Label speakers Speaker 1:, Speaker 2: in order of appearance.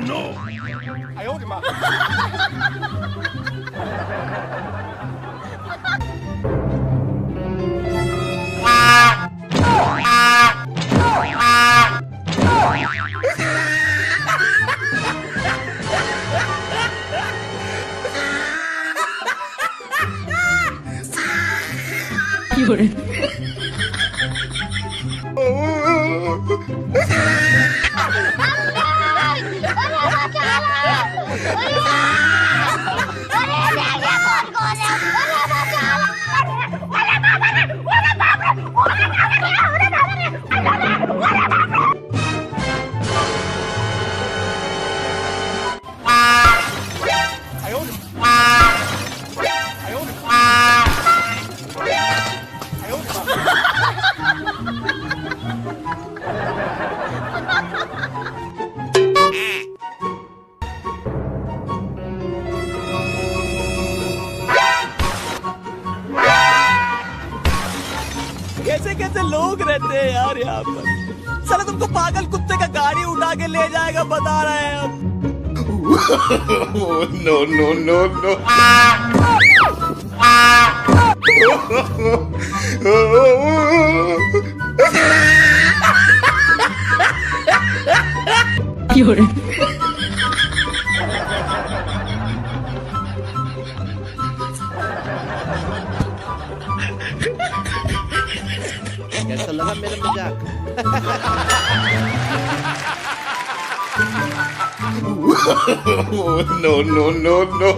Speaker 1: 哎呦我的妈
Speaker 2: 有人。
Speaker 1: 哎呦我的妈！哎呦我的妈！哎呦我的妈！
Speaker 3: कैसे कैसे लोग रहते हैं यार यहाँ पर। साला तुमको पागल कुत्ते का गाड़ी उठा के ले जाएगा बता रहे हैं हम।
Speaker 4: No, no, no, no.
Speaker 2: 有人。
Speaker 3: कैसा लगा मेरा मजाक?
Speaker 4: No, no, no, no.